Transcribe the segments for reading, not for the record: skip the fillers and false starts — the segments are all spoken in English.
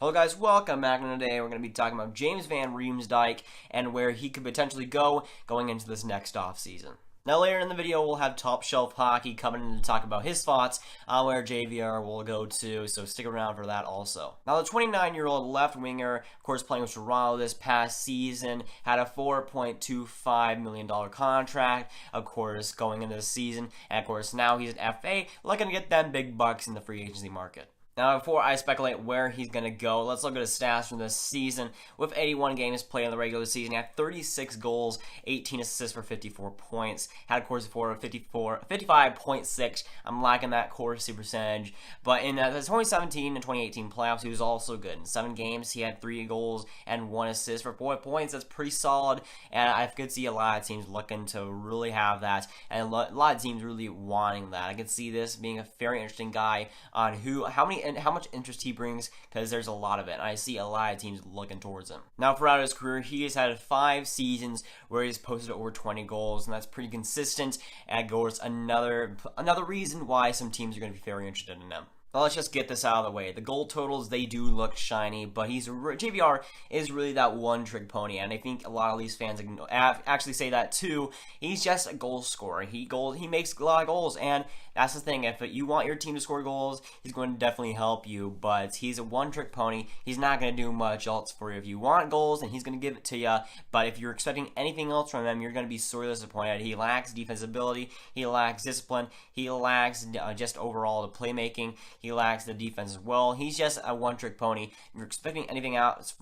Hello guys, welcome back. And today we're going to be talking about James Van Riemsdyk and where he could potentially go going into this next offseason. Now later in the video we'll have Top Shelf Hockey coming in to talk about his thoughts on where JVR will go to, so stick around for that also. Now the 29-year-old left winger, of course playing with Toronto this past season, had a $4.25 million contract, of course, going into the season, and of course now he's an FA, looking to get them big bucks in the free agency market. Now, before I speculate where he's going to go, let's look at his stats from this season. With 81 games played in the regular season, he had 36 goals, 18 assists for 54 points. Had a Corsi for 55.6. I'm liking that Corsi percentage. But in the 2017 and 2018 playoffs, he was also good. In 7 games, he had 3 goals and 1 assist for 4 points. That's pretty solid, and I could see a lot of teams looking to really have that, and a lot of teams really wanting that. I could see this being a very interesting guy on how much interest he brings, because there's a lot of it. I see a lot of teams looking towards him. Now, throughout his career, he has had 5 seasons where he's posted over 20 goals, and that's pretty consistent. And of course, another reason why some teams are going to be very interested in him. Now let's just get this out of the way. The goal totals, they do look shiny, but JVR is really that one-trick pony, and I think a lot of these fans actually say that too. He's just a goal scorer. He makes a lot of goals, and that's the thing. If you want your team to score goals, he's going to definitely help you, but he's a one-trick pony. He's not going to do much else for you. If you want goals, then he's going to give it to you, but if you're expecting anything else from him, you're going to be sorely disappointed. He lacks defensibility. He lacks discipline. He lacks just overall the playmaking. He lacks the defense as well. He's just a one-trick pony. If you're expecting anything else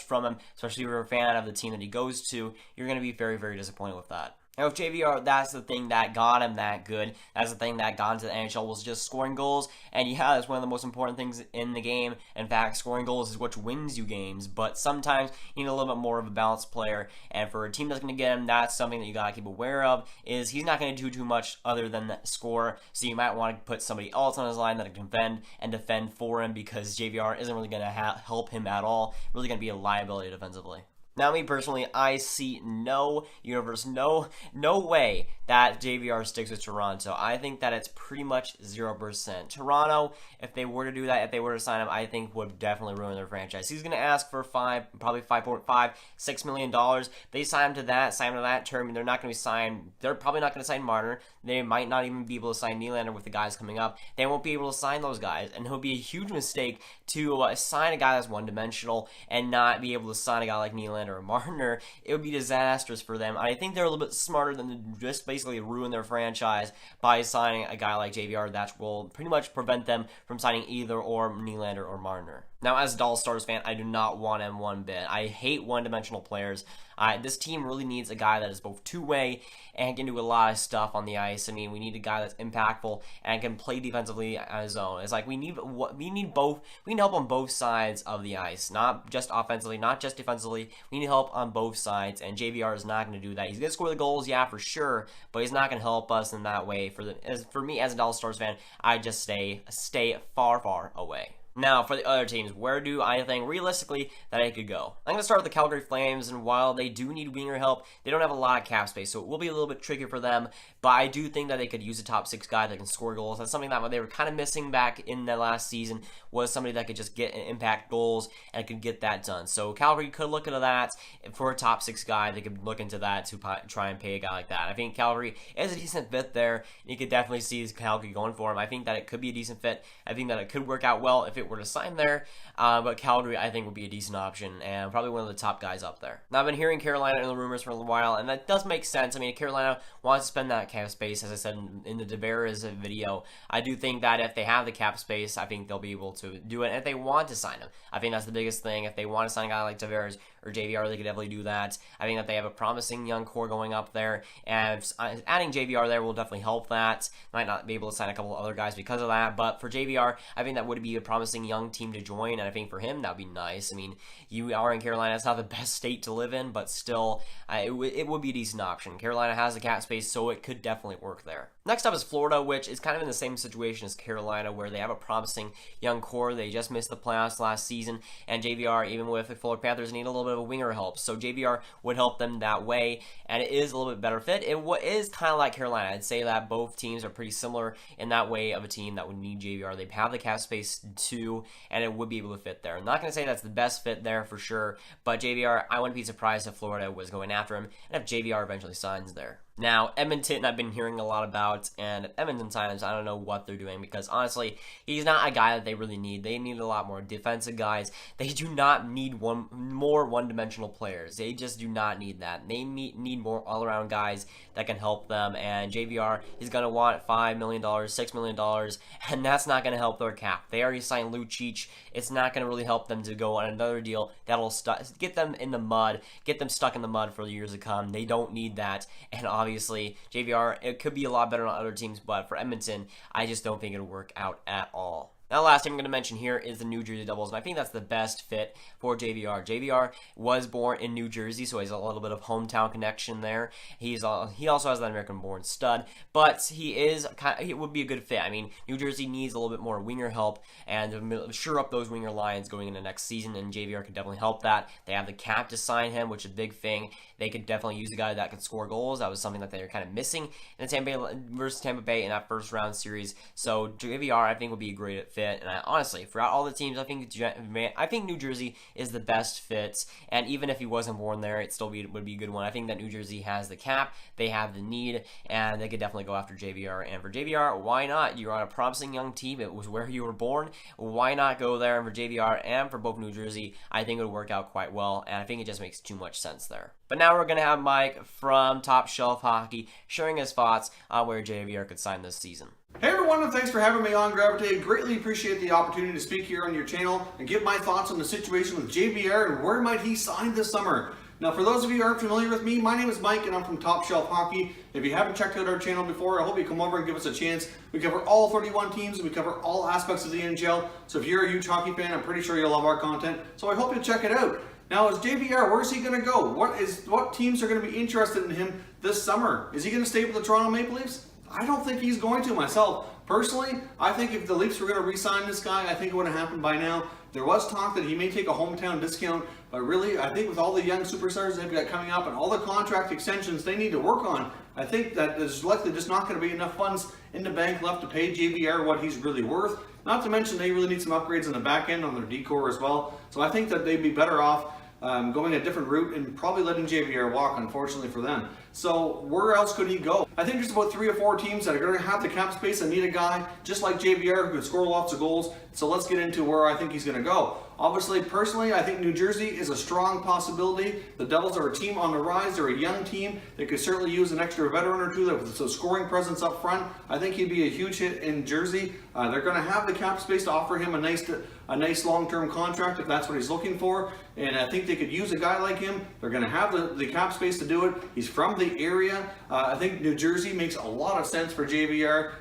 from him, especially if you're a fan of the team that he goes to, you're going to be very, very disappointed with that. Now, with JVR, that's the thing that got him that good. That's the thing that got into the NHL, was just scoring goals. And yeah, that's one of the most important things in the game. In fact, scoring goals is what wins you games. But sometimes you need a little bit more of a balanced player. And for a team that's going to get him, that's something that you got to keep aware of, is he's not going to do too much other than score. So you might want to put somebody else on his line that can defend for him, because JVR isn't really going to help him at all. Really going to be a liability defensively. Now, me personally, I see no way that JVR sticks with Toronto. I think that it's pretty much 0%. Toronto, if they were to do that, if they were to sign him, I think would definitely ruin their franchise. He's going to ask for probably $5.6 million. They sign him to that term, and they're not going to be signed. They're probably not going to sign Marner. They might not even be able to sign Nylander with the guys coming up. They won't be able to sign those guys, and it'll be a huge mistake to sign a guy that's one-dimensional and not be able to sign a guy like Nylander or Marner. It would be disastrous for them. I think they're a little bit smarter than to just basically ruin their franchise by signing a guy like JVR that will pretty much prevent them from signing either or Nylander or Marner. Now, as a Dallas Stars fan, I do not want him one bit. I hate one-dimensional players. This team really needs a guy that is both two-way and can do a lot of stuff on the ice. I mean, we need a guy that's impactful and can play defensively on his own. It's like we need both. We need help on both sides of the ice, not just offensively, not just defensively. We need help on both sides, and JVR is not going to do that. He's going to score the goals, yeah, for sure, but he's not going to help us in that way. For me, as a Dallas Stars fan, I just stay far, far away. Now, for the other teams, where do I think, realistically, that I could go? I'm going to start with the Calgary Flames, and while they do need winger help, they don't have a lot of cap space, so it will be a little bit trickier for them, but I do think that they could use a top 6 guy that can score goals. That's something that they were kind of missing back in the last season, was somebody that could just get and impact goals and could get that done. So Calgary could look into that. For a top 6 guy, they could look into that to try and pay a guy like that. I think Calgary is a decent fit there. You could definitely see Calgary going for him. I think that it could be a decent fit. I think that it could work out well if it were to sign there, but Calgary, I think, would be a decent option and probably one of the top guys up there. Now, I've been hearing Carolina in the rumors for a while, and that does make sense. I mean, Carolina wants to spend that cap space, as I said in the Tavares video. I do think that if they have the cap space, I think they'll be able to do it. And if they want to sign him, I think that's the biggest thing. If they want to sign a guy like Tavares or JVR, they could definitely do that. I think that they have a promising young core going up there, and adding JVR there will definitely help that. Might not be able to sign a couple of other guys because of that, but for JVR, I think that would be a promising young team to join, and I think for him, that would be nice. I mean, you are in Carolina. It's not the best state to live in, but still, it would be a decent option. Carolina has the cap space, so it could definitely work there. Next up is Florida, which is kind of in the same situation as Carolina, where they have a promising young core. They just missed the playoffs last season, and JVR, even with the Florida Panthers, need a little bit of a winger help. So JVR would help them that way, and it is a little bit better fit. It is kind of like Carolina. I'd say that both teams are pretty similar in that way of a team that would need JVR. They have the cap space 2, and it would be able to fit there. I'm not going to say that's the best fit there for sure, but JVR, I wouldn't be surprised if Florida was going after him, and if JVR eventually signs there. Now, Edmonton, I've been hearing a lot about, and if Edmonton signs, I don't know what they're doing, because honestly, he's not a guy that they really need. They need a lot more defensive guys. They do not need more one-dimensional players. They just do not need that. They need more all-around guys that can help them, and JVR is going to want $5 million, $6 million, and that's not going to help their cap. They already signed Lucic. It's not going to really help them to go on another deal that'll get them in the mud, get them stuck in the mud for the years to come. They don't need that, and obviously, JVR, it could be a lot better on other teams, but for Edmonton, I just don't think it'll work out at all. Now, last thing I'm going to mention here is the New Jersey Devils, and I think that's the best fit for JVR. JVR was born in New Jersey, so he has a little bit of hometown connection there. He also has that American-born stud, but he would be a good fit. I mean, New Jersey needs a little bit more winger help and to shore up those winger lines going into next season, and JVR could definitely help that. They have the cap to sign him, which is a big thing. They could definitely use a guy that can score goals. That was something that they were kind of missing in Tampa Bay in that first round series. So JVR, I think, would be a great fit. And honestly, throughout all the teams, I think New Jersey is the best fit. And even if he wasn't born there, it still would be a good one. I think that New Jersey has the cap, they have the need, and they could definitely go after JVR. And for JVR, why not? You're on a promising young team. It was where you were born. Why not go there? And for JVR and for both New Jersey, I think it would work out quite well. And I think it just makes too much sense there. But now we're going to have Mike from Top Shelf Hockey sharing his thoughts on where JVR could sign this season. Hey everyone, and thanks for having me on Graviteh. Greatly appreciate the opportunity to speak here on your channel and give my thoughts on the situation with JVR and where might he sign this summer. Now, for those of you who aren't familiar with me, my name is Mike and I'm from Top Shelf Hockey. If you haven't checked out our channel before, I hope you come over and give us a chance. We cover all 31 teams and we cover all aspects of the NHL. So if you're a huge hockey fan, I'm pretty sure you'll love our content. So I hope you check it out. Now, as JVR, where's he going to go? What teams are going to be interested in him this summer? Is he going to stay with the Toronto Maple Leafs? I don't think he's going to myself. Personally, I think if the Leafs were going to re-sign this guy, I think it would have happened by now. There was talk that he may take a hometown discount, but really, I think with all the young superstars they've got coming up and all the contract extensions they need to work on, I think that there's likely just not going to be enough funds in the bank left to pay JVR what he's really worth. Not to mention they really need some upgrades in the back end on their decor as well. So I think that they'd be better off going a different route and probably letting JVR walk, unfortunately for them. So where else could he go? I think there's about 3 or 4 teams that are going to have the cap space and need a guy just like JVR who could score lots of goals. So let's get into where I think he's going to go. Obviously, personally, I think New Jersey is a strong possibility. The Devils are a team on the rise. They're a young team. They could certainly use an extra veteran or two with a scoring presence up front. I think he'd be a huge hit in Jersey. They're going to have the cap space to offer him a nice long-term contract if that's what he's looking for. And I think they could use a guy like him. They're going to have the cap space to do it. He's from the area. I think New Jersey makes a lot of sense for JVR.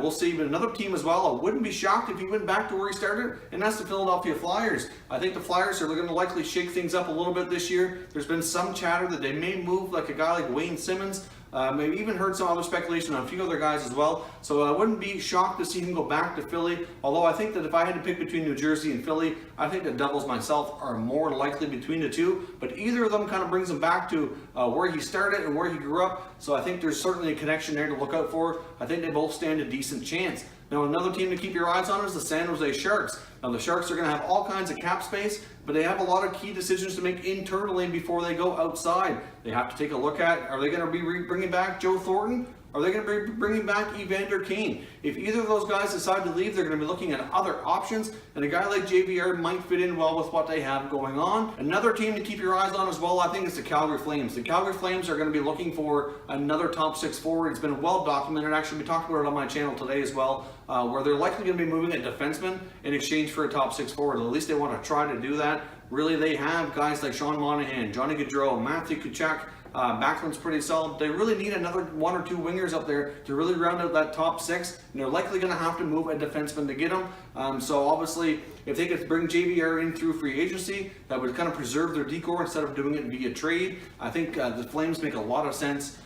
We'll see. But another team as well, I wouldn't be shocked if he went back to where he started, and that's the Philadelphia Flyers. I think the Flyers are going to likely shake things up a little bit this year. There's been some chatter that they may move like a guy like Wayne Simmons. Maybe even heard some other speculation on a few other guys as well. So I wouldn't be shocked to see him go back to Philly. Although I think that if I had to pick between New Jersey and Philly, I think the Devils myself are more likely between the two. But either of them kind of brings him back to where he started and where he grew up. So I think there's certainly a connection there to look out for. I think they both stand a decent chance. Now, another team to keep your eyes on is the San Jose Sharks. Now, the Sharks are going to have all kinds of cap space, but they have a lot of key decisions to make internally before they go outside. They have to take a look at, are they going to be bringing back Joe Thornton? Are they going to be bringing back Evander Kane? If either of those guys decide to leave, they're going to be looking at other options, and a guy like JVR might fit in well with what they have going on. Another team to keep your eyes on as well, I think, is the Calgary Flames. The Calgary Flames are going to be looking for another top 6 forward. It's been well documented. Actually, we talked about it on my channel today as well, where they're likely going to be moving a defenseman in exchange for a top 6 forward. At least they want to try to do that. Really, they have guys like Sean Monahan, Johnny Gaudreau, Matthew Tkachuk. Backlund's pretty solid. They really need another 1 or 2 wingers up there to really round out that top 6, and they're likely going to have to move a defenseman to get them. So obviously, if they could bring JVR in through free agency, that would kind of preserve their decor instead of doing it via trade. I think the Flames make a lot of sense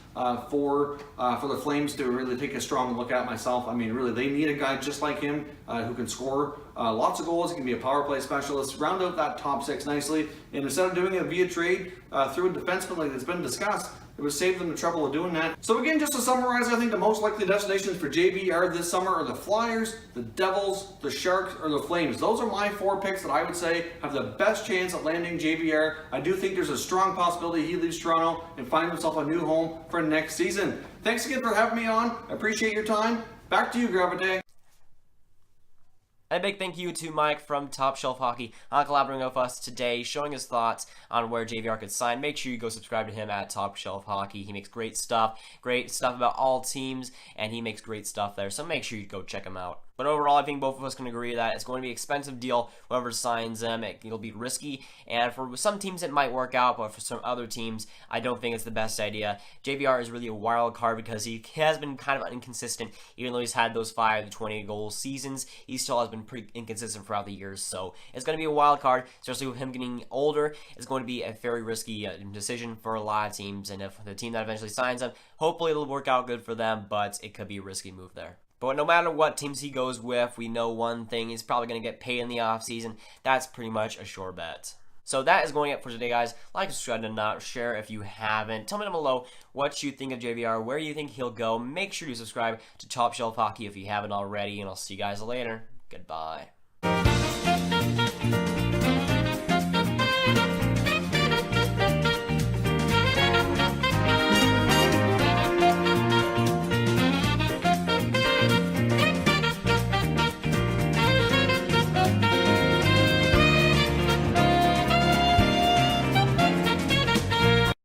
for the Flames to really take a strong look at myself. I mean, really, they need a guy just like him who can score lots of goals. He can be a power play specialist, round out that top 6 nicely. And instead of doing it via trade through a defenseman like it's been discussed, it would save them the trouble of doing that. So again, just to summarize, I think the most likely destinations for JVR this summer are the Flyers, the Devils, the Sharks, or the Flames. Those are my 4 picks that I would say have the best chance at landing JVR. I do think there's a strong possibility he leaves Toronto and finds himself a new home for next season. Thanks again for having me on. I appreciate your time. Back to you, Graviteh. A big thank you to Mike from Top Shelf Hockey on collaborating with us today, showing his thoughts on where JVR could sign. Make sure you go subscribe to him at Top Shelf Hockey. He makes great stuff about all teams, and he makes great stuff there, so make sure you go check him out. But overall, I think both of us can agree that it's going to be an expensive deal. Whoever signs him, it'll be risky. And for some teams, it might work out, but for some other teams, I don't think it's the best idea. JVR is really a wild card because he has been kind of inconsistent. Even though he's had those 5 to 20 goal seasons, he still has been pretty inconsistent throughout the years. So it's going to be a wild card, especially with him getting older. It's going to be a very risky decision for a lot of teams. And if the team that eventually signs him, hopefully it'll work out good for them, but it could be a risky move there. But no matter what teams he goes with, we know one thing, he's probably going to get paid in the offseason. That's pretty much a sure bet. So that is going up for today, guys. Like, subscribe, and not share if you haven't. Tell me down below what you think of JVR, where you think he'll go. Make sure to subscribe to Top Shelf Hockey if you haven't already, and I'll see you guys later. Goodbye.